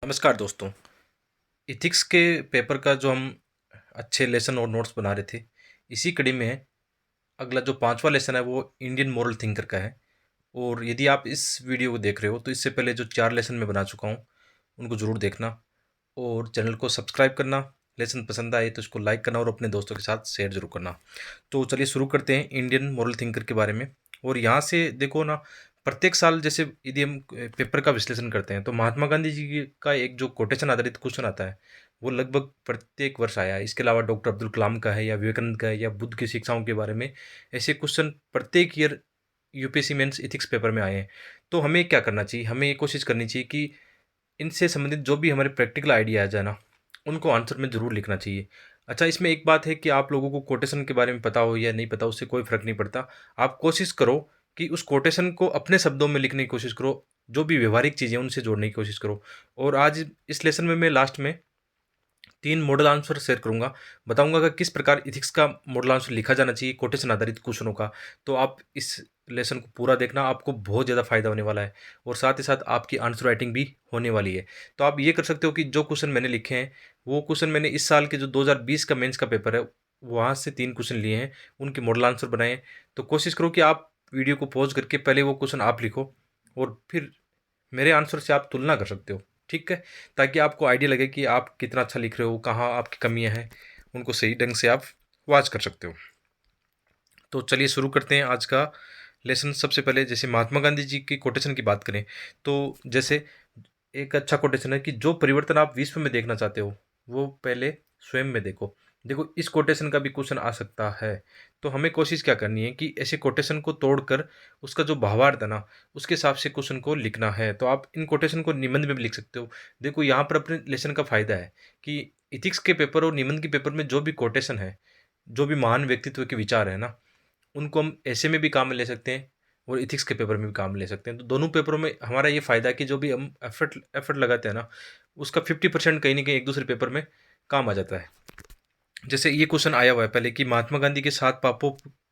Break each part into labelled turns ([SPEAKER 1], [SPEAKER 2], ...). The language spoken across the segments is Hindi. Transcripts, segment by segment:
[SPEAKER 1] नमस्कार दोस्तों। इथिक्स के पेपर का जो हम अच्छे लेसन और नोट्स बना रहे थे, इसी कड़ी में अगला जो पांचवा लेसन है वो इंडियन मॉरल थिंकर का है। और यदि आप इस वीडियो को देख रहे हो तो इससे पहले जो चार लेसन मैं बना चुका हूँ उनको ज़रूर देखना और चैनल को सब्सक्राइब करना। लेसन पसंद आए तो इसको लाइक करना और अपने दोस्तों के साथ शेयर जरूर करना। तो चलिए शुरू करते हैं इंडियन मॉरल थिंकर के बारे में। और यहाँ से देखो ना, प्रत्येक साल जैसे यदि हम पेपर का विश्लेषण करते हैं तो महात्मा गांधी जी का एक जो कोटेशन आधारित क्वेश्चन आता है वो लगभग प्रत्येक वर्ष आया है। इसके अलावा डॉक्टर अब्दुल कलाम का है या विवेकानंद का है या बुद्ध की शिक्षाओं के बारे में ऐसे क्वेश्चन प्रत्येक year UPSC mains ethics paper में आए हैं। तो हमें क्या करना चाहिए, हमें ये कोशिश करनी चाहिए कि इनसे संबंधित जो भी हमारे प्रैक्टिकल आइडिया आ जाए ना, उनको आंसर में ज़रूर लिखना चाहिए। अच्छा, इसमें एक बात है कि आप लोगों को कोटेशन के बारे में पता हो या नहीं पता, उससे कोई फ़र्क नहीं पड़ता। आप कोशिश करो कि उस कोटेशन को अपने शब्दों में लिखने की कोशिश करो, जो भी व्यवहारिक चीज़ें हैं, उनसे जोड़ने की कोशिश करो। और आज इस लेसन में मैं लास्ट में 3 मॉडल आंसर शेयर करूँगा। बताऊँगा कि किस प्रकार एथिक्स का मॉडल आंसर लिखा जाना चाहिए कोटेशन आधारित क्वेश्चनों का। तो आप इस लेसन को पूरा देखना, आपको बहुत ज़्यादा फ़ायदा होने वाला है और साथ ही साथ आपकी आंसर राइटिंग भी होने वाली है। तो आप ये कर सकते हो कि जो क्वेश्चन मैंने लिखे हैं, वो क्वेश्चन मैंने इस साल के जो 2020 का मेंस का पेपर है, वहाँ से 3 क्वेश्चन लिए हैं, उनके मॉडल आंसर बनाए हैं। तो कोशिश करो कि आप वीडियो को पॉज़ करके पहले वो क्वेश्चन आप लिखो और फिर मेरे आंसर से आप तुलना कर सकते हो, ठीक है? ताकि आपको आइडिया लगे कि आप कितना अच्छा लिख रहे हो, कहाँ आपकी कमियाँ हैं, उनको सही ढंग से आप वॉच कर सकते हो। तो चलिए शुरू करते हैं आज का लेसन। सबसे पहले जैसे महात्मा गांधी जी की कोटेशन की बात करें, तो जैसे एक अच्छा कोटेशन है कि जो परिवर्तन आप विश्व में देखना चाहते हो, वो पहले स्वयं में देखो। देखो, इस कोटेशन का भी क्वेश्चन आ सकता है। तो हमें कोशिश क्या करनी है कि ऐसे कोटेशन को तोड़कर उसका जो भावार्थ है ना, उसके हिसाब से क्वेश्चन को लिखना है। तो आप इन कोटेशन को निबंध में भी लिख सकते हो। देखो, यहाँ पर अपने लेसन का फ़ायदा है कि इथिक्स के पेपर और निबंध के पेपर में जो भी कोटेशन है, जो भी महान व्यक्तित्व के विचार है ना, उनको हम ऐसे में भी काम में ले सकते हैं और एथिक्स के पेपर में भी काम में ले सकते हैं। तो दोनों पेपरों में हमारा ये फ़ायदा है कि जो भी हम एफर्ट लगाते हैं ना, उसका 50% कहीं न कहीं एक दूसरे पेपर में काम आ जाता है। जैसे ये क्वेश्चन आया हुआ है पहले कि महात्मा गांधी के 7 पापों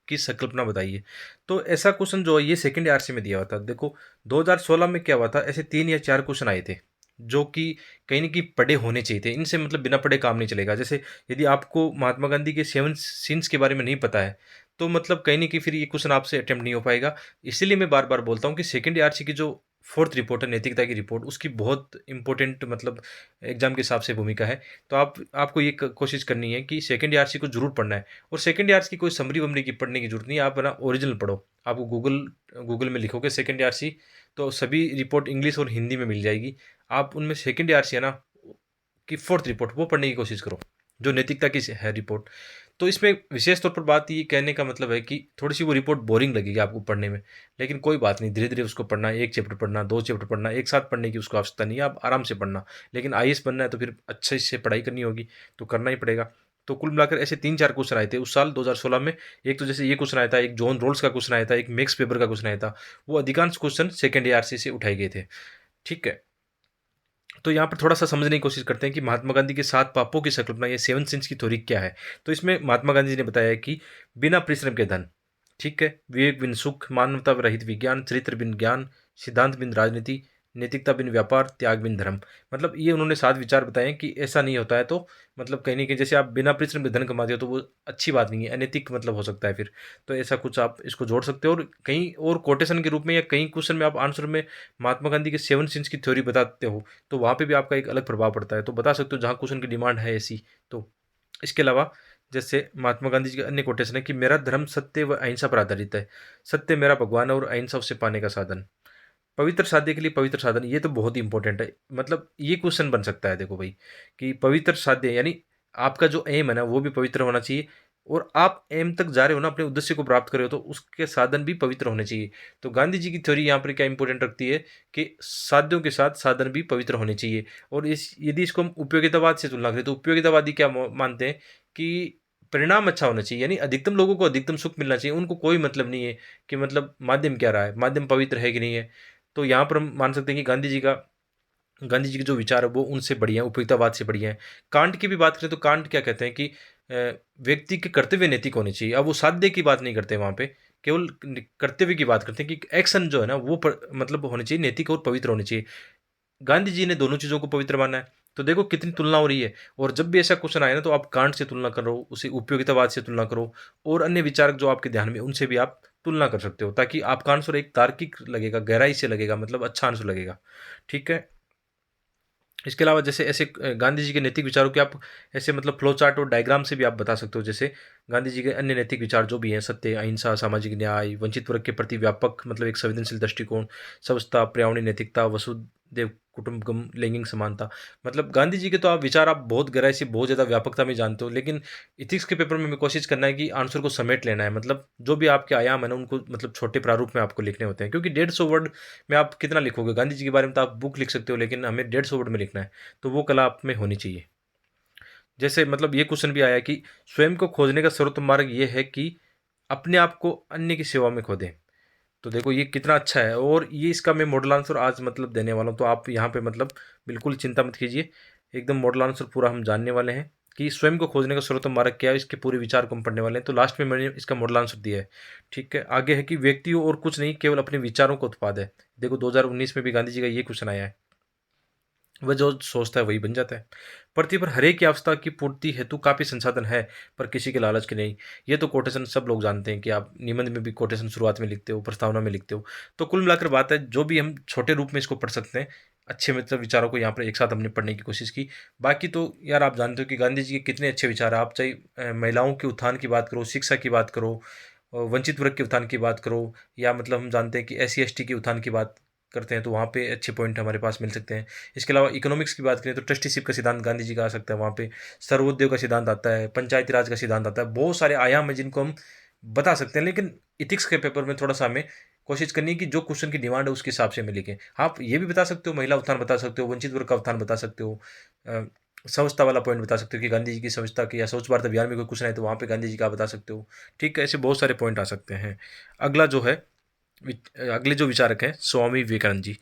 [SPEAKER 1] की संकल्पना बताइए। तो ऐसा क्वेश्चन जो है ये सेकंड आरसी में दिया हुआ था। देखो, 2016 में क्या हुआ था, ऐसे 3 या 4 क्वेश्चन आए थे, जो कि कहीं न कहीं पढ़े होने चाहिए थे। इनसे मतलब बिना पढ़े काम नहीं चलेगा। जैसे यदि आपको महात्मा गांधी के 7 सिंस के बारे में नहीं पता है, तो मतलब कहीं न कहीं फिर ये क्वेश्चन आपसे अटेम्प्ट नहीं हो पाएगा। इसीलिए मैं बार-बार बोलता हूँ कि सेकंड आरसी की जो 4th रिपोर्ट है, नैतिकता की रिपोर्ट, उसकी बहुत इम्पोर्टेंट मतलब एग्ज़ाम के हिसाब से भूमिका है। तो आपको ये कोशिश करनी है कि सेकंड ईआरसी को जरूर पढ़ना है। और सेकंड ईआरसी की कोई समरी वमरी की पढ़ने की जरूरत नहीं है, आप ना ओरिजिनल पढ़ो। आपको गूगल गूगल में लिखोगे सेकंड ईआरसी, तो सभी रिपोर्ट इंग्लिश और हिंदी में मिल जाएगी। आप उनमें सेकंड ईआरसी है ना, कि फोर्थ रिपोर्ट वो पढ़ने की कोशिश करो, जो नैतिकता की है रिपोर्ट। तो इसमें विशेष तौर पर बात ये कहने का मतलब है कि थोड़ी सी वो रिपोर्ट बोरिंग लगेगी आपको पढ़ने में, लेकिन कोई बात नहीं, धीरे धीरे उसको पढ़ना, एक चैप्टर पढ़ना, 2 चैप्टर पढ़ना, एक साथ पढ़ने की उसको आवश्यकता नहीं है, आप आराम से पढ़ना। लेकिन आईएएस बनना है तो फिर अच्छे से पढ़ाई करनी होगी, तो करना ही पड़ेगा। तो कुल मिलाकर ऐसे 3-4 क्वेश्चन आए थे उस साल 2016 में। एक तो जैसे ये क्वेश्चन आया था, एक जॉन रोल्स का क्वेश्चन आया था, एक मैक्स वेबर का क्वेश्चन आया था। वो अधिकांश क्वेश्चन सेकंड ईआरसी से उठाए गए थे, ठीक है? तो यहाँ पर थोड़ा-सा समझने की कोशिश करते हैं कि महात्मा गांधी के 7 पापों की संकल्पना, ये 7 सिंस की थ्योरी क्या है? तो इसमें महात्मा गांधी जी ने बताया है कि बिना परिश्रम के धन, ठीक है? विवेक बिन सुख, मानवता रहित विज्ञान, चरित्र बिन ज्ञान, सिद्धांत बिन राजनीति, नैतिकता बिन व्यापार, त्याग बिन धर्म। मतलब ये उन्होंने 7 विचार बताए हैं कि ऐसा नहीं होता है तो मतलब कहीं न कहीं जैसे आप बिना परिश्रम के धन कमाते हो तो वो अच्छी बात नहीं है, अनैतिक मतलब हो सकता है फिर। तो ऐसा कुछ आप इसको जोड़ सकते हो और कहीं और कोटेशन के रूप में या कहीं क्वेश्चन में आप आंसर में महात्मा गांधी के 7 सिंस की थ्योरी बताते हो, तो वहाँ पे भी आपका एक अलग प्रभाव पड़ता है। तो बता सकते हो जहाँ क्वेश्चन की डिमांड है ऐसी। तो इसके अलावा जैसे महात्मा गांधी जी का अन्य कोटेशन है कि मेरा धर्म सत्य व अहिंसा पर आधारित है। सत्य मेरा भगवान है और अहिंसा उसे पाने का साधन। पवित्र साध्य के लिए पवित्र साधन, ये तो बहुत ही इंपॉर्टेंट है। मतलब ये क्वेश्चन बन सकता है देखो भाई, कि पवित्र साध्य यानी आपका जो एम है ना वो भी पवित्र होना चाहिए, और आप एम तक जा रहे हो ना, अपने उद्देश्य को प्राप्त कर रहे हो, तो उसके साधन भी पवित्र होने चाहिए। तो गांधी जी की थ्योरी यहाँ पर क्या इंपॉर्टेंट रखती है कि साध्यों के साथ साधन भी पवित्र होने चाहिए। और इस यदि इसको हम उपयोगितावाद से तुलना करें तो उपयोगितावादी क्या मानते हैं कि परिणाम अच्छा होना चाहिए, यानी अधिकतम लोगों को अधिकतम सुख मिलना चाहिए। उनको कोई मतलब नहीं है कि मतलब माध्यम क्या रहा है, माध्यम पवित्र है कि नहीं है। तो यहाँ पर हम मान सकते हैं कि गांधी जी के जो विचार है वो उनसे बढ़िया है, उपयोगितावाद से बढ़िया है। कांट की भी बात करें तो कांट क्या कहते हैं कि व्यक्ति के कर्तव्य नैतिक होने चाहिए। अब वो साध्य की बात नहीं करते वहाँ पे, केवल कर्तव्य की बात करते हैं कि एक्शन जो है ना वो मतलब होने चाहिए नैतिक और पवित्र होने चाहिए। गांधी जी ने दोनों चीज़ों को पवित्र माना है। तो देखो कितनी तुलना हो रही है। और जब भी ऐसा क्वेश्चन आए ना तो आप कांट से तुलना करो, उसे उपयोगितावाद से तुलना करो, और अन्य विचारक जो आपके ध्यान में उनसे भी आप तुलना कर सकते हो, ताकि आपका आंसर एक तार्किक लगेगा, गहराई से लगेगा, मतलब अच्छा आंसर लगेगा। ठीक है। इसके अलावा जैसे ऐसे गांधी जी के नैतिक विचारों के आप ऐसे मतलब फ्लो चार्ट और डायग्राम से भी आप बता सकते हो। जैसे गांधी जी के अन्य नैतिक विचार जो भी हैं, सत्य, अहिंसा, सामाजिक न्याय, वंचित वर्ग के प्रति व्यापक मतलब एक संवेदनशील दृष्टिकोण, स्वच्छता, पर्यावरणीय नैतिकता, वसुदेव कुटुंबकम, लैंगिक समानता। मतलब गांधी जी के तो आप विचार आप बहुत गहराई से बहुत ज़्यादा व्यापकता में जानते हो, लेकिन इथिक्स के पेपर में हमें कोशिश करना है कि आंसर को समेट लेना है। मतलब जो भी आपके आयाम है ना उनको मतलब छोटे प्रारूप में आपको लिखने होते हैं, क्योंकि 150 वर्ड में आप कितना लिखोगे। गांधी जी के बारे में तो आप बुक लिख सकते हो, लेकिन हमें 150 वर्ड में लिखना है। तो वो कला आप में होनी चाहिए। जैसे मतलब ये क्वेश्चन भी आया कि स्वयं को खोजने का सर्वोत्तम मार्ग ये है कि अपने आप को अन्य की सेवा में खो दें। तो देखो ये कितना अच्छा है, और ये इसका मैं मॉडल आंसर आज मतलब देने वाला हूँ। तो आप यहाँ पे मतलब बिल्कुल चिंता मत कीजिए, एकदम मॉडल आंसर पूरा हम जानने वाले हैं कि स्वयं को खोजने का सर्वोत्तम मार्ग क्या है। इसके पूरे विचार को हम पढ़ने वाले हैं। तो लास्ट में मैंने इसका मॉडल आंसर दिया है। ठीक है। आगे है कि व्यक्ति और कुछ नहीं, केवल अपने विचारों का उत्पाद है। देखो 2019 में भी गांधी जी का ये क्वेश्चन आया है। वह जो सोचता है वही बन जाता है। पृथ्वी पर हर एक की आवश्यकता की पूर्ति हेतु काफ़ी संसाधन है, पर किसी के लालच के नहीं। ये तो कोटेशन सब लोग जानते हैं कि आप निबंध में भी कोटेशन शुरुआत में लिखते हो, प्रस्तावना में लिखते हो। तो कुल मिलाकर बात है, जो भी हम छोटे रूप में इसको पढ़ सकते हैं, अच्छे मतलब विचारों को यहाँ पर एक साथ हमने पढ़ने की कोशिश की। बाकी तो यार आप जानते हो कि गांधी जी के कितने अच्छे विचार हैं। आप चाहे महिलाओं के उत्थान की बात करो, शिक्षा की बात करो, वंचित वर्ग के उत्थान की बात करो, या मतलब हम जानते हैं कि SC ST के उत्थान की बात करते हैं, तो वहाँ पे अच्छे पॉइंट हमारे पास मिल सकते हैं। इसके अलावा इकोनॉमिक्स की बात करें तो ट्रस्टीशिप का सिद्धांत गांधी जी का आ सकता है वहाँ पे, सर्वोदय का सिद्धांत आता है, पंचायती राज का सिद्धांत आता है। बहुत सारे आयाम हैं जिनको हम बता सकते हैं, लेकिन इथिक्स के पेपर में थोड़ा सा हमें कोशिश करनी है कि जो क्वेश्चन की डिमांड है उसके हिसाब से हमें लिखें। आप ये भी बता सकते हो, महिला उत्थान बता सकते हो, वंचित वर्ग का उत्थान बता सकते हो, स्वच्छता वाला पॉइंट बता सकते हो कि गांधी जी की स्वच्छता की या स्वच्छ भारत अभियान में कोई क्वेश्चन है तो वहाँ पे गांधी जी का बता सकते हो। ठीक है। ऐसे बहुत सारे पॉइंट आ सकते हैं। अगला जो है अगले जो विचारक हैं स्वामी विवेकानंद जी।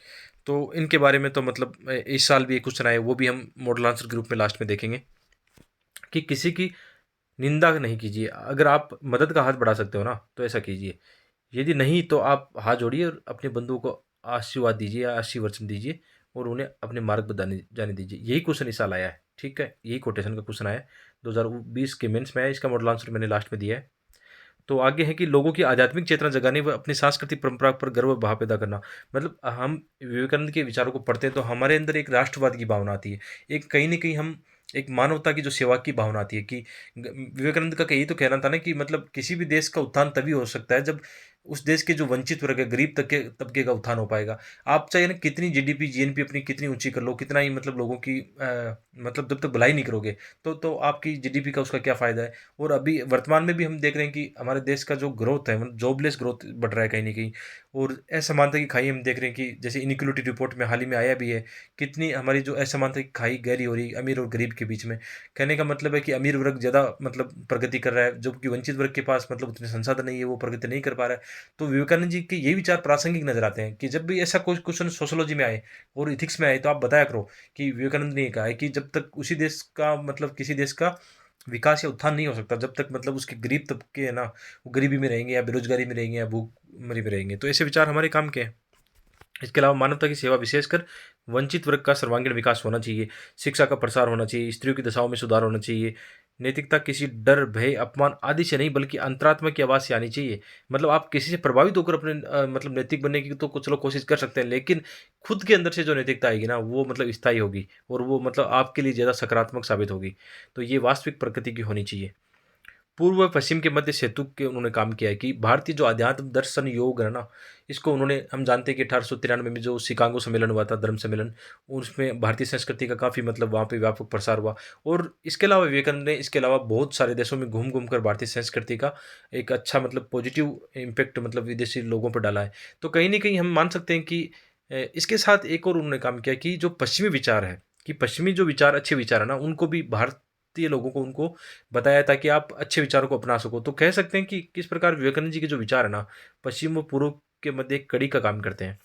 [SPEAKER 1] तो इनके बारे में तो मतलब इस साल भी एक क्वेश्चन आया, वो भी हम मॉडल आंसर के रूप में लास्ट में देखेंगे कि किसी की निंदा नहीं कीजिए। अगर आप मदद का हाथ बढ़ा सकते हो ना तो ऐसा कीजिए, यदि नहीं तो आप हाथ जोड़िए और अपने बंधुओं को आशीर्वाद दीजिए या आशीर्वचन दीजिए, और उन्हें अपने मार्ग पर जाने दीजिए। यही क्वेश्चन इस साल आया है। ठीक है। यही कोटेशन का क्वेश्चन आया है, 2020 के मेंस में आया। इसका मॉडल आंसर मैंने लास्ट में दिया है। तो आगे है कि लोगों की आध्यात्मिक चेतना जगाने व अपनी सांस्कृतिक परंपरा पर गर्व भाव पैदा करना। मतलब हम विवेकानंद के विचारों को पढ़ते हैं तो हमारे अंदर एक राष्ट्रवाद की भावना आती है, एक कहीं न कहीं हम एक मानवता की जो सेवा की भावना आती है कि विवेकानंद का यही तो कहना था ना कि मतलब किसी भी देश का उत्थान तभी हो सकता है जब उस देश के जो वंचित वर्ग है, गरीब तबके तबके का उत्थान हो पाएगा। आप चाहे ना कितनी GDP GNP अपनी कितनी ऊंची कर लो, कितना ही मतलब लोगों की मतलब जब तक भलाई नहीं करोगे तो आपकी GDP का उसका क्या फ़ायदा है। और अभी वर्तमान में भी हम देख रहे हैं कि हमारे देश का जो ग्रोथ है, मतलब जॉबलेस ग्रोथ बढ़ रहा है कहीं न कहीं, और असमानता की खाई हम देख रहे हैं कि जैसे इनइक्वालिटी रिपोर्ट में हाल ही में आया भी है, कितनी हमारी जो असमानता की खाई गहरी हो रही है अमीर और गरीब के बीच में। कहने का मतलब है कि अमीर वर्ग ज़्यादा मतलब प्रगति कर रहा है, जबकि वंचित वर्ग के पास मतलब उतने संसाधन नहीं है, वो प्रगति नहीं कर पा रहा है। तो विवेकानंद जी के ये विचार प्रासंगिक नज़र आते हैं कि जब भी ऐसा कोई क्वेश्चन सोशियोलॉजी में आए और इथिक्स में आए तो आप बताया करो कि विवेकानंद ने ये कहा है कि जब तक उसी देश का मतलब किसी देश का विकास या उत्थान नहीं हो सकता जब तक मतलब उसके गरीब तबके है ना वो गरीबी में रहेंगे या बेरोजगारी में रहेंगे या भूखमरी में रहेंगे। तो ऐसे विचार हमारे काम के हैं। इसके अलावा मानवता की सेवा, विशेषकर वंचित वर्ग का सर्वांगीण विकास होना चाहिए, शिक्षा का प्रसार होना चाहिए, स्त्रियों की दशाओं में सुधार होना चाहिए। नैतिकता किसी डर, भय, अपमान आदि से नहीं बल्कि अंतरात्मा की आवाज़ से आनी चाहिए। मतलब आप किसी से प्रभावित होकर अपने मतलब नैतिक बनने की तो चलो कोशिश कर सकते हैं, लेकिन खुद के अंदर से जो नैतिकता आएगी ना वो मतलब स्थायी होगी, और वो मतलब आपके लिए ज़्यादा सकारात्मक साबित होगी। तो ये वास्तविक प्रकृति की होनी चाहिए। पूर्व व पश्चिम के मध्य सेतु के उन्होंने काम किया है कि भारतीय जो अध्यात्म दर्शन योग है ना, इसको उन्होंने हम जानते हैं कि 1893 में जो शिकागो सम्मेलन हुआ था, धर्म सम्मेलन, उसमें भारतीय संस्कृति का काफ़ी मतलब वहाँ पे व्यापक प्रसार हुआ। और इसके अलावा विवेकानंद ने इसके अलावा बहुत सारे देशों में घूम घूम कर भारतीय संस्कृति का एक अच्छा मतलब पॉजिटिव इम्पैक्ट मतलब विदेशी लोगों पर डाला है। तो कहीं न कहीं हम मान सकते हैं कि इसके साथ एक और उन्होंने काम किया कि जो पश्चिमी विचार है, कि पश्चिमी जो विचार अच्छे विचार है ना, उनको भी भारतीय लोगों को उनको बताया ताकि आप अच्छे विचारों को अपना सको। तो कह सकते हैं कि किस प्रकार विवेकानंद जी के जो विचार है ना, पश्चिम व पूर्व के मध्य एक कड़ी का काम करते हैं।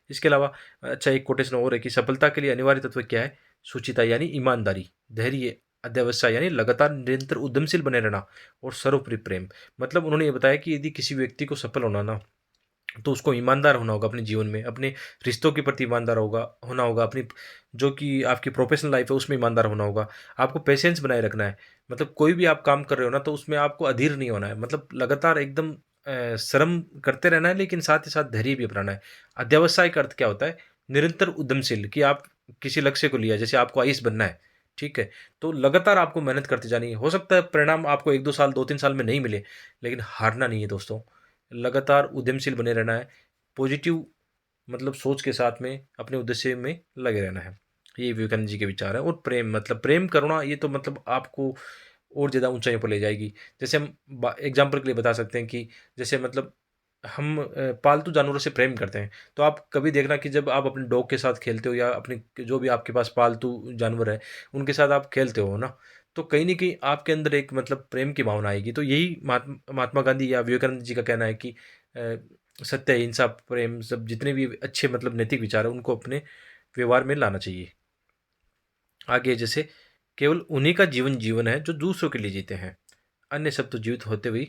[SPEAKER 1] इसके अलावा अच्छा एक कोटेशन और है कि सफलता के लिए अनिवार्य तत्व क्या है? शुचिता यानी ईमानदारी, धैर्य, अध्यवसाय यानी लगातार निरंतर उद्यमशील बने रहना, और सर्वोपरि प्रेम। मतलब उन्होंने ये बताया कि यदि किसी व्यक्ति को सफल होना ना, तो उसको ईमानदार होना होगा अपने जीवन में, अपने रिश्तों के प्रति ईमानदार होना होगा, अपनी जो कि आपकी प्रोफेशनल लाइफ है उसमें ईमानदार होना होगा। आपको पेशेंस बनाए रखना है, मतलब कोई भी आप काम कर रहे हो ना तो उसमें आपको अधीर नहीं होना है, मतलब लगातार एकदम श्रम करते रहना है, लेकिन साथ ही साथ धैर्य भी अपनाना है। अध्यवसाय का अर्थ क्या होता है? निरंतर उद्यमशील, कि आप किसी लक्ष्य को लिया, जैसे आपको आईएएस बनना है, ठीक है? तो लगातार आपको मेहनत करते जानी है। हो सकता है परिणाम आपको 1-2 साल, 2-3 साल में नहीं मिले, लेकिन हारना नहीं है दोस्तों। लगातार उद्यमशील बने रहना है, पॉजिटिव मतलब सोच के साथ में अपने उद्देश्य में लगे रहना है। ये विवेकानंद जी के विचार हैं। और प्रेम, मतलब प्रेम करुणा, ये तो मतलब आपको और ज़्यादा ऊँचाइयों पर ले जाएगी। जैसे हम बा एग्ज़ाम्पल के लिए बता सकते हैं कि जैसे मतलब हम पालतू जानवरों से प्रेम करते हैं, तो आप कभी देखना कि जब आप अपने डॉग के साथ खेलते हो या अपने जो भी आपके पास पालतू जानवर है, उनके साथ आप खेलते हो ना, तो कहीं न कहीं आपके अंदर एक मतलब प्रेम की भावना आएगी। तो यही महात्मा गांधी या विवेकानंद जी का कहना है कि अ, सत्य, अहिंसा, प्रेम, सब जितने भी अच्छे मतलब नैतिक विचार हैं, उनको अपने व्यवहार में लाना चाहिए। आगे जैसे केवल उन्हीं का जीवन जीवन है जो दूसरों के लिए जीते हैं, अन्य सब तो जीवित होते हुए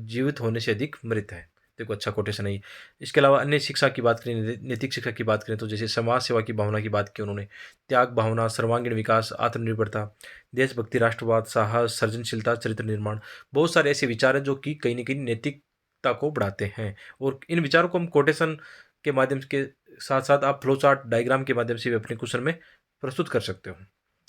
[SPEAKER 1] जीवित होने से अधिक मृत है। देखो अच्छा कोटेशन है ये। इसके अलावा अन्य शिक्षा की बात करें, नैतिक शिक्षा की बात करें, तो जैसे समाज सेवा की भावना की बात की उन्होंने, त्याग भावना, सर्वांगीण विकास, आत्मनिर्भरता, देशभक्ति, राष्ट्रवाद, साहस, सृजनशीलता, चरित्र निर्माण, बहुत सारे ऐसे विचार हैं जो कि कहीं न कहीं नैतिकता को बढ़ाते हैं। और इन विचारों को हम कोटेशन के माध्यम के साथ-साथ आप फ्लो चार्ट डायग्राम के माध्यम से भी अपने क्वेश्चन में प्रस्तुत कर सकते हो।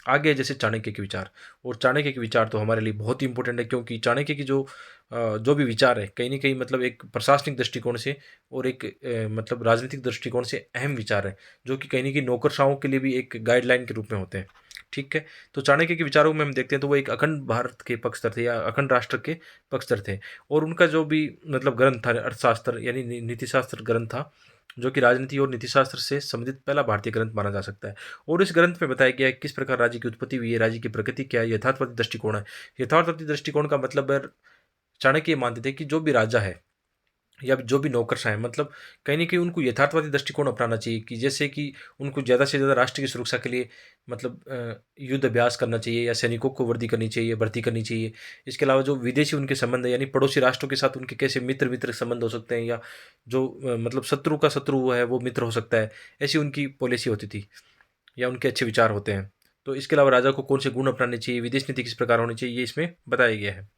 [SPEAKER 1] आगे जैसे चाणक्य के विचार, और चाणक्य के विचार तो हमारे लिए बहुत ही इंपॉर्टेंट है, क्योंकि चाणक्य की जो भी विचार है कहीं न कहीं मतलब एक प्रशासनिक दृष्टिकोण से और एक मतलब राजनीतिक दृष्टिकोण से अहम विचार है, जो कि कहीं न कहीं नौकरशाहों के लिए भी एक गाइडलाइन के रूप में होते हैं। ठीक है? तो चाणक्य के विचारों में हम देखते हैं तो वो एक अखंड भारत के पक्षधर थे या अखंड राष्ट्र के पक्षधर थे। और उनका जो भी मतलब ग्रंथ था अर्थशास्त्र यानी नीतिशास्त्र ग्रंथ था, जो कि राजनीति और नीतिशास्त्र से संबंधित पहला भारतीय ग्रंथ माना जा सकता है। और इस ग्रंथ में बताया गया है किस प्रकार राज्य की उत्पत्ति हुई है, राज्य की प्रकृति क्या है, यथार्थवादी दृष्टिकोण है। यथार्थवादी दृष्टिकोण का मतलब है, चाणक्य ये मानते थे कि जो भी राजा है या जो भी नौकरशाह हैं, मतलब कहीं न कहीं उनको यथार्थवादी दृष्टिकोण अपनाना चाहिए, कि जैसे कि उनको ज़्यादा से ज़्यादा राष्ट्र की सुरक्षा के लिए मतलब युद्ध अभ्यास करना चाहिए या सैनिकों को वर्दी करनी चाहिए, भर्ती करनी चाहिए। इसके अलावा जो विदेशी उनके संबंध है, यानी पड़ोसी राष्ट्रों के साथ उनके कैसे मित्र-मित्र संबंध हो सकते हैं, या जो मतलब शत्रु का शत्रु है वो मित्र हो सकता है, ऐसी उनकी पॉलिसी होती थी या उनके अच्छे विचार होते हैं। तो इसके अलावा राजा को कौन से गुण अपनाने चाहिए, विदेश नीति किस प्रकार होनी चाहिए, ये इसमें बताया गया है।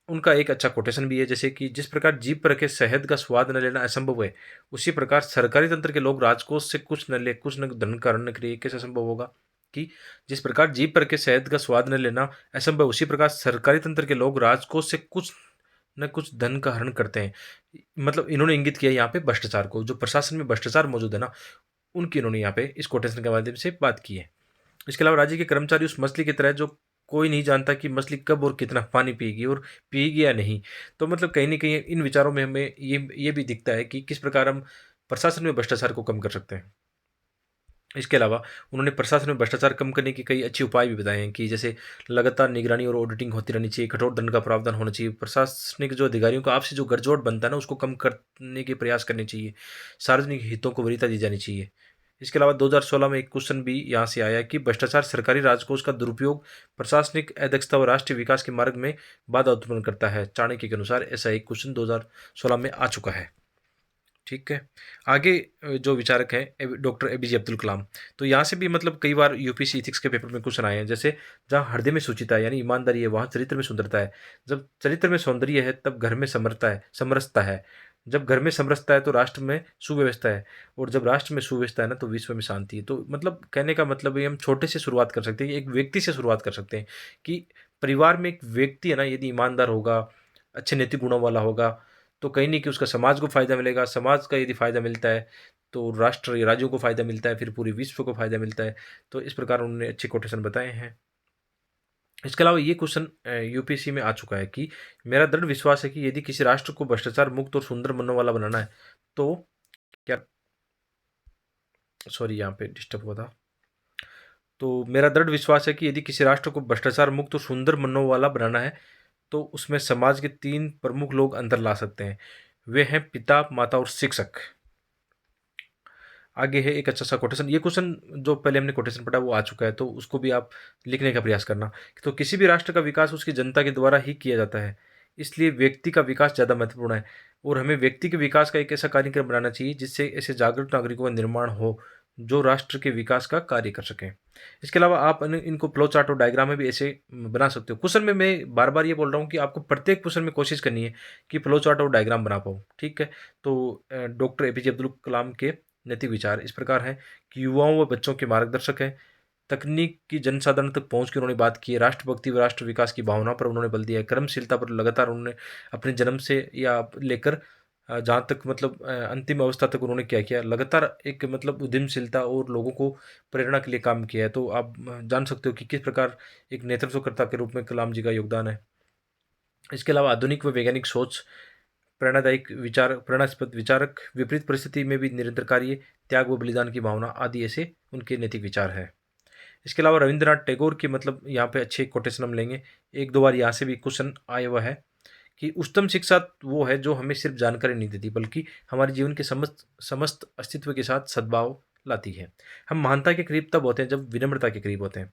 [SPEAKER 1] उनका एक अच्छा कोटेशन भी है, जैसे कि जिस प्रकार जीभ पर के शहद का स्वाद न लेना असंभव है, उसी प्रकार सरकारी तंत्र के लोग राजकोष से कुछ न ले, कुछ न धन का हरण न करे, कैसे संभव होगा? कि जिस प्रकार जीभ पर के शहद का स्वाद न लेना असंभव, उसी प्रकार सरकारी तंत्र के लोग राजकोष से कुछ न कुछ धन का हरण करते हैं। मतलब इन्होंने इंगित किया यहाँ पे भ्रष्टाचार को, जो प्रशासन में भ्रष्टाचार मौजूद है ना, उनकी इन्होंने यहाँ पे इस कोटेशन के माध्यम से बात की है। इसके अलावा राज्य के कर्मचारी उस मछली की तरह है, जो कोई नहीं जानता कि मछली कब और कितना पानी पिएगी और पिएगी या नहीं। तो मतलब कहीं न कहीं इन विचारों में हमें ये भी दिखता है कि किस प्रकार हम प्रशासन में भ्रष्टाचार को कम कर सकते हैं। इसके अलावा उन्होंने प्रशासन में भ्रष्टाचार कम करने के कई अच्छे उपाय भी बताए हैं, कि जैसे लगातार निगरानी और ऑडिटिंग होती रहनी चाहिए, कठोर दंड का प्रावधान होना चाहिए, प्रशासनिक जो अधिकारियों का आपसी जो गठजोड़ बनता है ना, उसको कम करने के प्रयास करने चाहिए, सार्वजनिक हितों को वरीयता दी जानी चाहिए। इसके अलावा 2016 में एक क्वेश्चन भी यहाँ से आया कि भ्रष्टाचार सरकारी राजकोष का दुरुपयोग, प्रशासनिक अदक्षता और राष्ट्रीय विकास के मार्ग में बाधा उत्पन्न करता है। चाणक्य के अनुसार ऐसा एक क्वेश्चन 2016 में आ चुका है। ठीक है। आगे जो विचारक हैं डॉक्टर एपीजे अब्दुल कलाम, तो यहाँ से भी मतलब कई बार यूपीएससी एथिक्स के पेपर में क्वेश्चन आए हैं, जैसे जहाँ हृदय में शुचिता है यानी ईमानदारी है, वहाँ चरित्र में सुंदरता है। जब चरित्र में सौंदर्य है तब घर में समरसता है। जब घर में समरसता है तो राष्ट्र में सुव्यवस्था है, और जब राष्ट्र में सुव्यवस्था है ना तो विश्व में शांति है। तो मतलब कहने का मतलब ये हम छोटे से शुरुआत कर सकते हैं, एक व्यक्ति से शुरुआत कर सकते हैं, कि परिवार में एक व्यक्ति है ना यदि ईमानदार होगा, अच्छे नैतिक गुणों वाला होगा, तो कहीं नहीं कि उसका समाज को फ़ायदा मिलेगा, समाज का यदि फ़ायदा मिलता है, तो राष्ट्र या राज्यों को फ़ायदा मिलता है, फिर पूरे विश्व को फ़ायदा मिलता है। तो इस प्रकार उन्होंने अच्छे कोटेशन बताए हैं। इसके अलावा ये क्वेश्चन यूपीएससी में आ चुका है कि मेरा दृढ़ विश्वास है कि यदि किसी राष्ट्र को भ्रष्टाचार मुक्त और सुंदर मनों वाला बनाना है, तो क्या सॉरी यहाँ पे डिस्टर्ब हुआ था। तो मेरा दृढ़ विश्वास है कि यदि किसी राष्ट्र को भ्रष्टाचार मुक्त और सुंदर मनों वाला बनाना है, तो उसमें समाज के 3 प्रमुख लोग अंदर ला सकते हैं। वे हैं पिता, माता और शिक्षक। आगे है एक अच्छा सा कोटेशन, ये क्वेश्चन जो पहले हमने कोटेशन पढ़ा वो आ चुका है, तो उसको भी आप लिखने का प्रयास करना। तो किसी भी राष्ट्र का विकास उसकी जनता के द्वारा ही किया जाता है, इसलिए व्यक्ति का विकास ज़्यादा महत्वपूर्ण है। और हमें व्यक्ति के विकास का एक ऐसा कार्यक्रम बनाना चाहिए जिससे ऐसे जागरूक नागरिकों का निर्माण हो जो राष्ट्र के विकास का कार्य कर सकें। इसके अलावा आप इनको फ्लो चार्ट और डायग्राम में भी ऐसे बना सकते हो। क्वेश्चन में मैं बार बार ये बोल रहा हूँ कि आपको प्रत्येक क्वेश्चन में कोशिश करनी है कि फ्लो चार्ट और डायग्राम बना पाओ। ठीक है, तो डॉक्टर एपीजे अब्दुल कलाम के नैतिक विचार इस प्रकार हैं कि युवाओं व बच्चों के मार्गदर्शक हैं। तकनीक की जनसाधारण तक पहुंच की उन्होंने बात की है। राष्ट्रभक्ति व राष्ट्र विकास की भावना पर उन्होंने बल दिया है। कर्मशीलता पर लगातार उन्होंने अपने जन्म से या लेकर जहाँ तक मतलब अंतिम अवस्था तक उन्होंने क्या किया, लगातार एक मतलब उद्यमशीलता और लोगों को प्रेरणा के लिए काम किया है। तो आप जान सकते हो कि किस प्रकार एक नेतृत्वकर्ता के रूप में कलाम जी का योगदान है। इसके अलावा आधुनिक व वैज्ञानिक सोच, प्रेरणादायक विचार, प्रेरणास्पद विचारक, विपरीत परिस्थिति में भी निरंतर कार्य, त्याग व बलिदान की भावना आदि ऐसे उनके नैतिक विचार है। इसके अलावा रविंद्रनाथ टैगोर की मतलब यहाँ पे अच्छे कोटेशन हम लेंगे। एक दो बार यहाँ से भी क्वेश्चन आया हुआ है कि उच्चतम शिक्षा वो है जो हमें सिर्फ जानकारी नहीं देती बल्कि हमारे जीवन के समस्त समस्त अस्तित्व के साथ सद्भाव लाती है। हम महानता के करीब तब होते हैं जब विनम्रता के करीब होते हैं।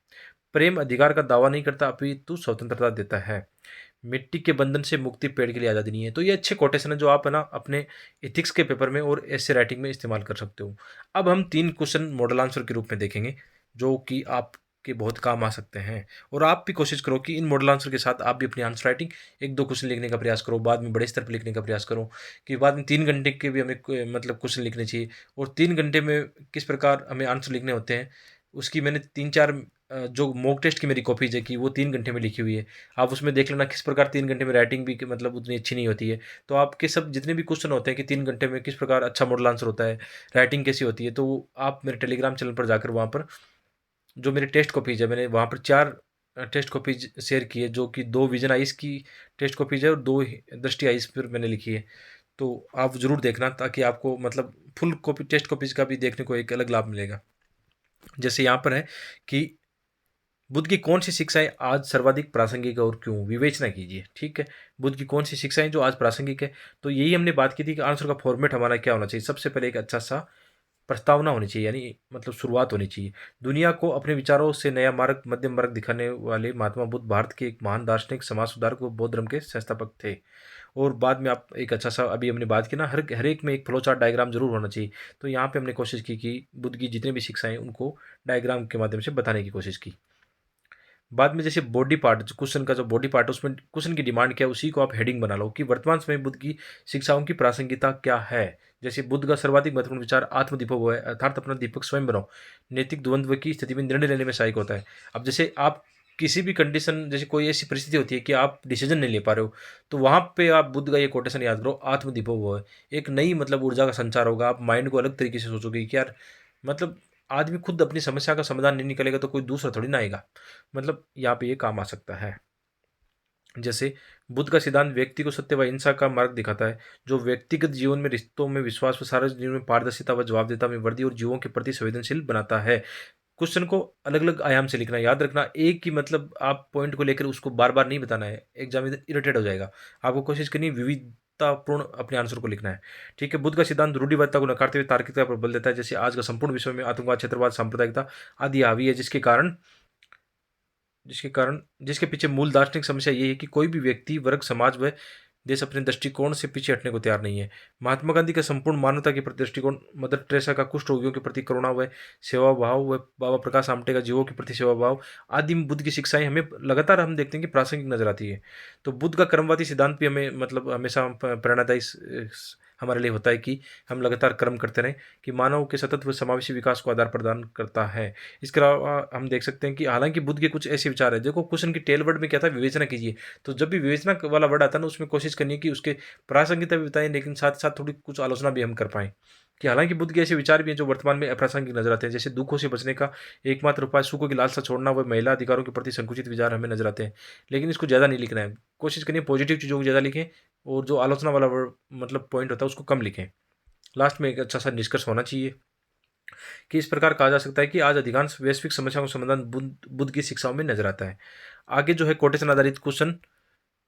[SPEAKER 1] प्रेम अधिकार का दावा नहीं करता अपितु स्वतंत्रता देता है। मिट्टी के बंधन से मुक्ति, पेड़ के लिए आज़ादी नहीं है। तो ये अच्छे कोटेशन है जो आप है ना अपने एथिक्स के पेपर में और ऐसे राइटिंग में इस्तेमाल कर सकते हो। अब हम 3 क्वेश्चन मॉडल आंसर के रूप में देखेंगे जो कि आपके बहुत काम आ सकते हैं। और आप भी कोशिश करो कि इन मॉडल आंसर के साथ आप भी अपनी आंसर राइटिंग 1-2 क्वेश्चन लिखने का प्रयास करो, बाद में बड़े स्तर पर लिखने का प्रयास करो कि बाद में 3 घंटे के भी हमें मतलब क्वेश्चन लिखने चाहिए। और 3 घंटे में किस प्रकार हमें आंसर लिखने होते हैं उसकी मैंने 3-4 जो मॉक टेस्ट की मेरी कॉपीज है कि वो 3 घंटे में लिखी हुई है। आप उसमें देख लेना किस प्रकार 3 घंटे में राइटिंग भी मतलब उतनी अच्छी नहीं होती है। तो आपके सब जितने भी क्वेश्चन होते हैं कि 3 घंटे में किस प्रकार अच्छा मॉडल आंसर होता है, राइटिंग कैसी होती है, तो आप मेरे टेलीग्राम चैनल पर जाकर वहाँ पर जो मेरी टेस्ट कॉपीज है, मैंने वहाँ पर 4 टेस्ट कॉपीज शेयर की है जो कि 2 विजन आइज की टेस्ट कॉपीज है और 2 दृष्टि आइज पर मैंने लिखी है। तो आप ज़रूर देखना ताकि आपको मतलब फुल कॉपी टेस्ट कॉपीज का भी देखने को एक अलग लाभ मिलेगा। जैसे यहाँ पर है कि बुद्ध की कौन सी शिक्षाएं आज सर्वाधिक प्रासंगिक है और क्यों, विवेचना कीजिए। ठीक है, बुद्ध की कौन सी शिक्षाएं जो आज प्रासंगिक है। तो यही हमने बात की थी कि आंसर का फॉर्मेट हमारा क्या होना चाहिए। सबसे पहले एक अच्छा सा प्रस्तावना होनी चाहिए, यानी मतलब शुरुआत होनी चाहिए। दुनिया को अपने विचारों से नया मार्ग, मध्यम मार्ग दिखाने वाले महात्मा बुद्ध भारत के एक महान दार्शनिक, समाज सुधारक व बौद्ध धर्म के संस्थापक थे। और बाद में आप एक अच्छा सा, अभी हमने बात की ना, हर एक में एक फ्लो चार्ट डायग्राम जरूर होना चाहिए। तो यहाँ पे हमने कोशिश की कि बुद्ध की जितनी भी शिक्षाएं उनको डायग्राम के माध्यम से बताने की कोशिश की। बाद में जैसे बॉडी पार्ट, जो क्वेश्चन का जो बॉडी पार्ट है उसमें क्वेश्चन की डिमांड क्या है उसी को आप हेडिंग बना लो कि वर्तमान समय में बुद्ध की शिक्षाओं की प्रासंगिकता क्या है। जैसे बुद्ध का सर्वाधिक महत्वपूर्ण विचार आत्मदीपक है, अर्थात अपना दीपक स्वयं बनाओ। नैतिक द्वंद्व की स्थिति में निर्णय लेने में सहायक होता है। अब जैसे आप किसी भी कंडीशन, जैसे कोई ऐसी परिस्थिति होती है कि आप डिसीजन नहीं ले पा रहे हो, तो वहाँ पे आप बुद्ध का ये कोटेशन याद करो, आत्मदीपक है। एक नई मतलब ऊर्जा का संचार होगा। आप माइंड को अलग तरीके से सोचोगे कि यार मतलब आदमी खुद अपनी समस्या का समाधान नहीं निकलेगा तो कोई दूसरा थोड़ी ना आएगा। मतलब यहाँ पे ये काम आ सकता है। जैसे बुद्ध का सिद्धांत व्यक्ति को सत्य व अहिंसा का मार्ग दिखाता है, जो व्यक्तिगत जीवन में रिश्तों में विश्वास व सार्वजनिक जीवन में पारदर्शिता व जवाबदेहिता में वृद्धि और जीवों के प्रति संवेदनशील बनाता है। क्वेश्चन को अलग अलग आयाम से लिखना, याद रखना एक ही मतलब आप पॉइंट को लेकर उसको बार बार नहीं बताना है, एग्जामिनर इरिटेट हो जाएगा। आपको कोशिश करनी है विविधतापूर्ण अपने आंसर को लिखना है। ठीक है, बुद्ध का सिद्धांत रूढ़िवादिता को नकारते हुए तार्किकता पर बल देता है। जैसे आज का संपूर्ण विश्व में आतंकवाद, क्षेत्रवाद, सांप्रदायिकता आदि हावी है, जिसके पीछे मूल दार्शनिक समस्या ये है कि कोई भी व्यक्ति, वर्ग, समाज व देश अपने दृष्टिकोण से पीछे हटने को तैयार नहीं है। महात्मा गांधी का संपूर्ण मानवता के प्रति दृष्टिकोण, मदर टेरेसा का कुष्ठ रोगियों के प्रति करुणा व सेवा भाव, व बाबा प्रकाश आमटे का जीवों के प्रति सेवा भाव आदि बुद्ध की शिक्षाएं हमें लगातार हम देखते हैं कि प्रासंगिक नजर आती है। तो बुद्ध का कर्मवादी सिद्धांत भी हमें मतलब हमेशा प्रेरणादायी हमारे लिए होता है कि हम लगातार कर्म करते रहें, कि मानव के सतत व समावेशी विकास को आधार प्रदान करता है। इसके अलावा हम देख सकते हैं कि हालांकि बुद्ध के कुछ ऐसे विचार है, देखो क्वेश्चन की टेल वर्ड में क्या था, विवेचना कीजिए। तो जब भी विवेचना वाला वर्ड आता है ना, उसमें कोशिश करनी है कि उसके प्रासंगिकता भी बताएं, लेकिन साथ साथ थोड़ी कुछ आलोचना भी हम कर पाएं कि हालांकि बुद्ध के ऐसे विचार भी हैं जो वर्तमान में अप्रासंगिक नजर आते हैं। जैसे दुखों से बचने का एकमात्र उपाय सुखों की लालसा छोड़ना व महिला अधिकारों के प्रति संकुचित विचार हमें नजर आते हैं। लेकिन इसको ज़्यादा नहीं लिखना है, कोशिश करिए पॉजिटिव चीज़ों को ज़्यादा लिखें और जो आलोचना वाला मतलब पॉइंट होता है उसको कम लिखें। लास्ट में एक अच्छा सा निष्कर्ष होना चाहिए कि इस प्रकार कहा जा सकता है कि आज अधिकांश वैश्विक समस्याओं का समाधान बुद्ध की शिक्षाओं में नजर आता है। आगे जो है कोटेशन आधारित क्वेश्चन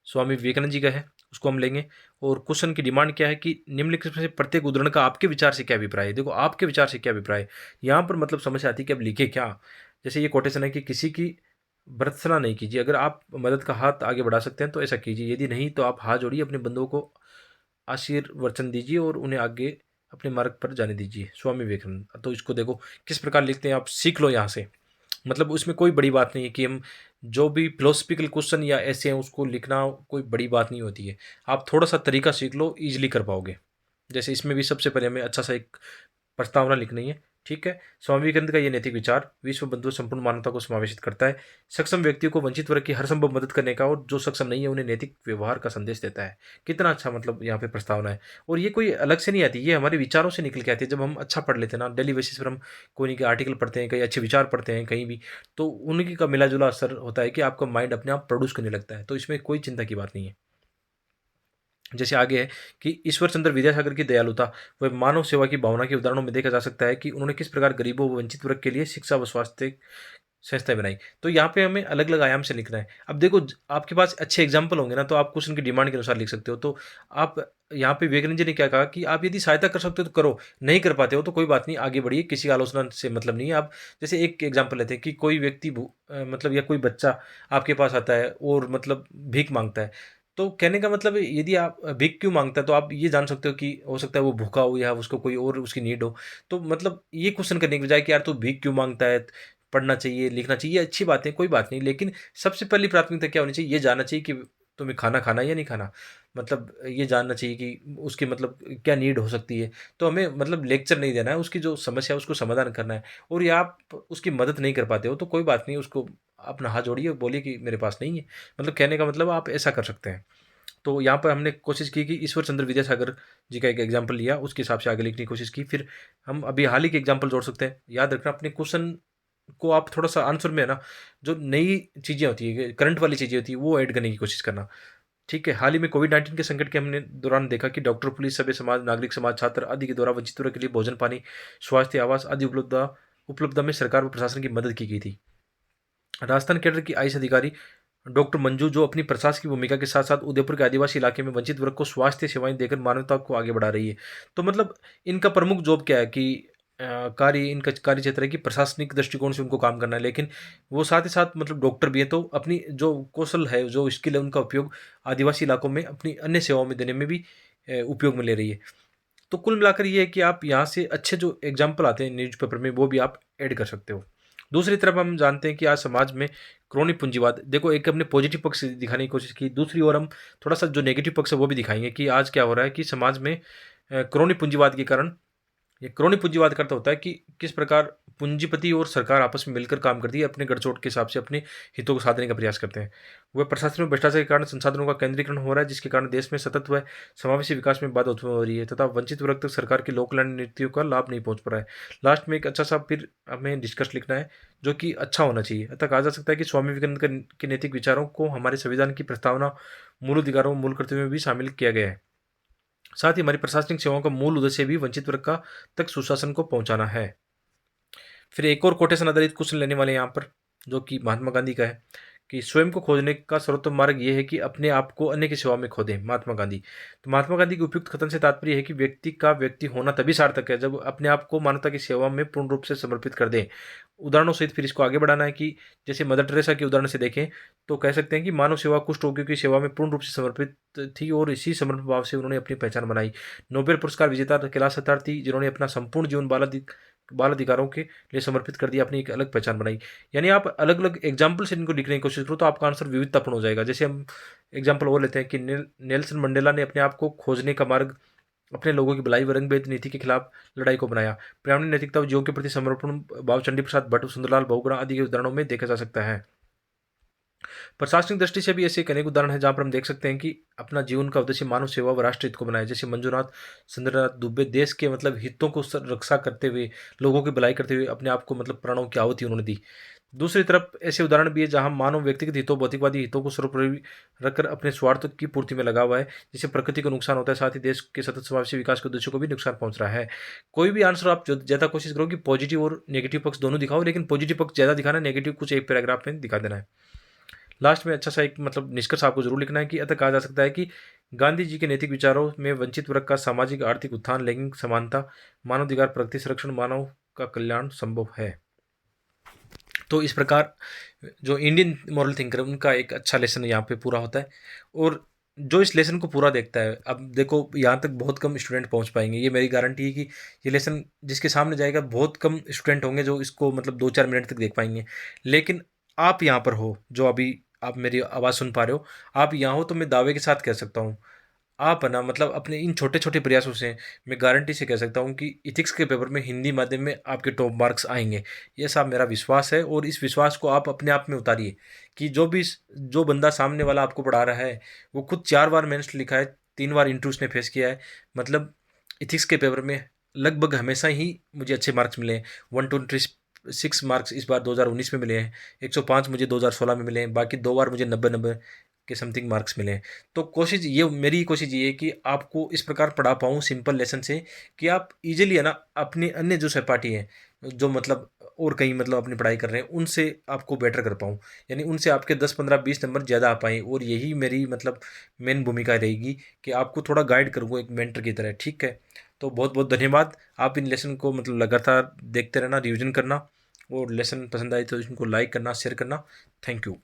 [SPEAKER 1] स्वामी विवेकानंद जी का है, उसको हम लेंगे। और क्वेश्चन की डिमांड क्या है कि निम्नलिखित में से प्रत्येक उदाहरण का आपके विचार से क्या अभिप्राय है। देखो आपके विचार से क्या अभिप्राय है, यहाँ पर मतलब समस्या आती है कि अब लिखे क्या। जैसे ये कोटेशन है कि किसी की भर्त्सना नहीं कीजिए, अगर आप मदद का हाथ आगे बढ़ा सकते हैं तो ऐसा कीजिए, यदि नहीं तो आप हाथ जोड़िए, अपने बंधुओं को आशीर्वचन दीजिए और उन्हें आगे अपने मार्ग पर जाने दीजिए। स्वामी विवेकानंद। तो इसको देखो किस प्रकार लिखते हैं, आप सीख लो यहाँ से। मतलब उसमें कोई बड़ी बात नहीं है कि हम जो भी फिलोसफिकल क्वेश्चन या ऐसे हैं उसको लिखना कोई बड़ी बात नहीं होती है। आप थोड़ा सा तरीका सीख लो, ईजिली कर पाओगे। जैसे इसमें भी सबसे पहले हमें अच्छा सा एक प्रस्तावना लिखनी है। ठीक है। स्वामी विवेकानंद का ये नैतिक विचार विश्व बंधु संपूर्ण मानवता को समावेशित करता है। सक्षम व्यक्तियों को वंचित वर्ग की हर संभव मदद करने का और जो सक्षम नहीं है उन्हें नैतिक व्यवहार का संदेश देता है। कितना अच्छा मतलब यहाँ पे प्रस्तावना है। और ये कोई अलग से नहीं आती, ये हमारे विचारों से निकल के आती है। जब हम अच्छा पढ़ लेते हैं ना, डेली बेसिस पर हम कोई नहीं के आर्टिकल पढ़ते हैं, कहीं अच्छे विचार पढ़ते हैं कहीं भी, तो उनकी का मिला जुला असर होता है कि आपका माइंड अपने आप प्रोड्यूस करने लगता है। तो इसमें कोई चिंता की बात नहीं है। जैसे आगे है कि ईश्वर चंद्र विद्यासागर की दयालुता व मानव सेवा की भावना के उदाहरणों में देखा जा सकता है कि उन्होंने किस प्रकार गरीबों व वंचित वर्ग के लिए शिक्षा व स्वास्थ्य संस्थाएं बनाई। तो यहाँ पे हमें अलग अलग आयाम से लिखना है। अब देखो आपके पास अच्छे एग्जाम्पल होंगे ना, तो आप क्वेश्चन की डिमांड के अनुसार लिख सकते हो। तो आप यहाँ पे विवेकानंद जी ने क्या कहा कि आप यदि सहायता कर सकते हो तो करो, नहीं कर पाते हो तो कोई बात नहीं, आगे बढ़िए, किसी की आलोचना से मतलब नहीं है। आप जैसे एक एग्जाम्पल लेते हैं कि कोई व्यक्ति मतलब या कोई बच्चा आपके पास आता है और मतलब भीख मांगता है। तो कहने का मतलब है, यदि आप भीख क्यों मांगता है तो आप ये जान सकते हो कि हो सकता है वो भूखा हो या उसको कोई और उसकी नीड हो। तो मतलब ये क्वेश्चन करने की बजाय कि यार तू भीख क्यों मांगता है, पढ़ना चाहिए, लिखना चाहिए, ये अच्छी बात है, कोई बात नहीं। लेकिन सबसे पहली प्राथमिकता क्या होनी चाहिए, ये जानना चाहिए कि तुम्हें खाना खाना है या नहीं खाना। मतलब ये जानना चाहिए कि उसकी मतलब क्या नीड हो सकती है। तो हमें मतलब लेक्चर नहीं देना है, उसकी जो समस्या है उसको समाधान करना है। और या आप उसकी मदद नहीं कर पाते हो तो कोई बात नहीं, उसको अपना हाथ जोड़िए, बोलिए कि मेरे पास नहीं है। मतलब कहने का मतलब आप ऐसा कर सकते हैं। तो यहाँ पर हमने कोशिश की कि ईश्वर चंद्र विद्यासागर जी का एक एग्जाम्पल लिया, उसके हिसाब से आगे लिखने की कोशिश की। फिर हम अभी हाल ही के एग्जाम्पल जोड़ सकते हैं। याद रखना अपने क्वेश्चन को आप थोड़ा सा आंसर में है ना, जो नई चीज़ें होती है, करंट वाली चीज़ें होती है, वो ऐड करने की कोशिश करना। ठीक है। हाल ही में कोविड-19 के संकट के हमने दौरान देखा कि डॉक्टर, पुलिस, सभ्य समाज, नागरिक समाज, छात्र आदि के द्वारा वंचित वर्ग के लिए भोजन, पानी, स्वास्थ्य, आवास आदि उपलब्धता में सरकार व प्रशासन की मदद की गई थी। राजस्थान कैडर की आईएएस अधिकारी डॉक्टर मंजू, जो अपनी प्रशासकीय भूमिका के साथ साथ उदयपुर के आदिवासी इलाके में वंचित वर्ग को स्वास्थ्य सेवाएं देकर मानवता को आगे बढ़ा रही है। तो मतलब इनका प्रमुख जॉब क्या है कि इनका कार्य क्षेत्र है कि प्रशासनिक दृष्टिकोण से उनको काम करना है, लेकिन वो साथ ही साथ मतलब डॉक्टर भी है, तो अपनी जो कौशल है, जो स्किल है, उनका उपयोग आदिवासी इलाकों में अपनी अन्य सेवाओं में देने में भी उपयोग में ले रही है। तो कुल मिलाकर ये है कि आप यहाँ से अच्छे जो एग्जाम्पल आते हैं न्यूज़पेपर में, वो भी आप ऐड कर सकते हो। दूसरी तरफ हम जानते हैं कि आज समाज में क्रोनी पूंजीवाद, देखो एक हमने पॉजिटिव पक्ष दिखाने की कोशिश की, दूसरी ओर हम थोड़ा सा जो नेगेटिव पक्ष है वो भी दिखाएंगे कि आज क्या हो रहा है कि समाज में क्रोनी पूंजीवाद के कारण, ये क्रोनी पूंजीवाद का अर्थ होता है कि किस प्रकार पूंजीपति और सरकार आपस में मिलकर काम करती है, अपने गठजोड़ के हिसाब से अपने हितों को साधने का प्रयास करते हैं। वह प्रशासन में भ्रष्टाचार के कारण संसाधनों का केंद्रीकरण हो रहा है, जिसके कारण देश में सतत व समावेशी विकास में बाधा उत्पन्न हो रही है तथा वंचित वर्ग तक सरकार की लोक कल्याण नीतियों का लाभ नहीं पहुंच पा रहा है। लास्ट में एक अच्छा सा फिर हमें डिस्कस लिखना है जो कि अच्छा होना चाहिए। अतः कहा जा सकता है कि स्वामी विवेकानंद के नैतिक विचारों को हमारे संविधान की प्रस्तावना मूल अधिकारों मूल कर्तव्यों में भी शामिल किया गया है। साथ ही हमारी प्रशासनिक सेवाओं का मूल उद्देश्य भी वंचित वर्ग का तक सुशासन को पहुंचाना है। फिर एक और कोटेशन आधारित क्वेश्चन लेने वाले हैं यहाँ पर, जो कि महात्मा गांधी का है कि स्वयं को खोजने का सर्वोत्तम मार्ग यह है कि अपने आप को अन्य की सेवा में खो दें। महात्मा गांधी। तो महात्मा गांधी के उपयुक्त कथन से तात्पर्य है कि व्यक्ति का व्यक्ति होना तभी सार्थक है जब अपने आप को मानवता की सेवा में पूर्ण रूप से समर्पित कर दें। उदाहरणों सहित फिर इसको आगे बढ़ाना है कि जैसे मदर टेरेसा के उदाहरण से देखें तो कह सकते हैं कि मानव सेवा कुष्ठ रोगियों की सेवा में पूर्ण रूप से समर्पित थी और इसी समर्पण भाव से उन्होंने अपनी पहचान बनाई। नोबेल पुरस्कार विजेता कैलाश सत्यार्थी, जिन्होंने अपना संपूर्ण जीवन बाल अधिकारों के लिए समर्पित कर दिया, अपनी एक अलग पहचान बनाई। यानी आप अलग अलग एग्जाम्पल से इनको लिखने की कोशिश करो तो आपका आंसर विविधतापूर्ण हो जाएगा। जैसे हम एग्जाम्पल और लेते हैं कि नेल्सन मंडेला ने अपने आप को खोजने का मार्ग अपने लोगों की भलाई व रंगभेद नीति के खिलाफ लड़ाई को बनाया। प्रामाणिक नैतिकता व जीवों के प्रति समर्पण भाव चंडी प्रसाद भट्ट, सुंदरलाल बहुगुणा आदि के उदाहरणों में देखा जा सकता है। प्रशासनिक दृष्टि से भी ऐसे अनेक उदाहरण हैं जहां पर हम देख सकते हैं कि अपना जीवन का उद्देश्य मानव सेवा व राष्ट्र हित को बनाया। जैसे मंजूनाथ सुंदरनाथ दुबे, देश के मतलब हितों को रक्षा करते हुए, लोगों की भलाई करते हुए अपने आप को मतलब प्राणों की आहुति उन्होंने दी। दूसरी तरफ ऐसे उदाहरण भी है जहां मानव व्यक्तिगत हितों, भौतिकवादी हितों को सर्वोपरि रखकर अपने स्वार्थ की पूर्ति में लगा हुआ है, जिससे प्रकृति को नुकसान होता है, साथ ही देश के सतत समावेशी विकास के उद्देश्यों को भी नुकसान पहुंच रहा है। कोई भी आंसर आप ज्यादा कोशिश करो कि पॉजिटिव और नेगेटिव पक्ष दोनों दिखाओ, लेकिन पॉजिटिव पक्ष ज्यादा दिखाना, नेगेटिव कुछ एक पैराग्राफ में दिखा देना है। लास्ट में अच्छा सा एक मतलब निष्कर्ष आपको जरूर लिखना है कि अतः कहा जा सकता है कि गांधी जी के नैतिक विचारों में वंचित वर्ग का सामाजिक आर्थिक उत्थान, लैंगिक समानता, मानवाधिकार, प्रगति, संरक्षण, मानव का कल्याण संभव है। तो इस प्रकार जो इंडियन मॉरल थिंकर है उनका एक अच्छा लेसन यहाँ पे पूरा होता है। और जो इस लेसन को पूरा देखता है, अब देखो यहाँ तक बहुत कम स्टूडेंट पहुँच पाएंगे, ये मेरी गारंटी है कि ये लेसन जिसके सामने जाएगा बहुत कम स्टूडेंट होंगे जो इसको मतलब 2-4 मिनट तक देख पाएंगे। लेकिन आप यहाँ पर हो, जो अभी आप मेरी आवाज़ सुन पा रहे हो, आप यहाँ हो तो मैं दावे के साथ कह सकता हूँ, आप है ना मतलब अपने इन छोटे छोटे प्रयासों से मैं गारंटी से कह सकता हूँ कि इथिक्स के पेपर में हिंदी माध्यम में आपके टॉप मार्क्स आएंगे। ये सब मेरा विश्वास है, और इस विश्वास को आप अपने आप में उतारिए कि जो बंदा सामने वाला आपको पढ़ा रहा है वो खुद 4 बार मेंस लिखा है, 3 बार इंटरव्यू उसने फेस किया है। मतलब इथिक्स के पेपर में लगभग हमेशा ही मुझे अच्छे मार्क्स मिले हैं। 126 मार्क्स इस बार 2019 में मिले हैं, 105 मुझे 2016 में मिले हैं, बाकी 2 बार मुझे 90-90 के समथिंग मार्क्स मिले हैं। तो कोशिश ये, मेरी कोशिश ये है कि आपको इस प्रकार पढ़ा पाऊँ सिंपल लेसन से कि आप इजीली है ना अपने अन्य जो सहपाठी हैं, जो मतलब और कहीं मतलब अपनी पढ़ाई कर रहे हैं, उनसे आपको बेटर कर पाऊँ, यानी उनसे आपके 10-15-20 नंबर ज़्यादा आ पाएँ। और यही मेरी मतलब मेन भूमिका रहेगी कि आपको थोड़ा गाइड करूँगा एक मेंटर की तरह, ठीक है। तो बहुत बहुत धन्यवाद। आप इन लेसन को मतलब लगातार देखते रहना, रिविजन करना, और लेसन पसंद आए तो इनको लाइक करना, शेयर करना। Thank you.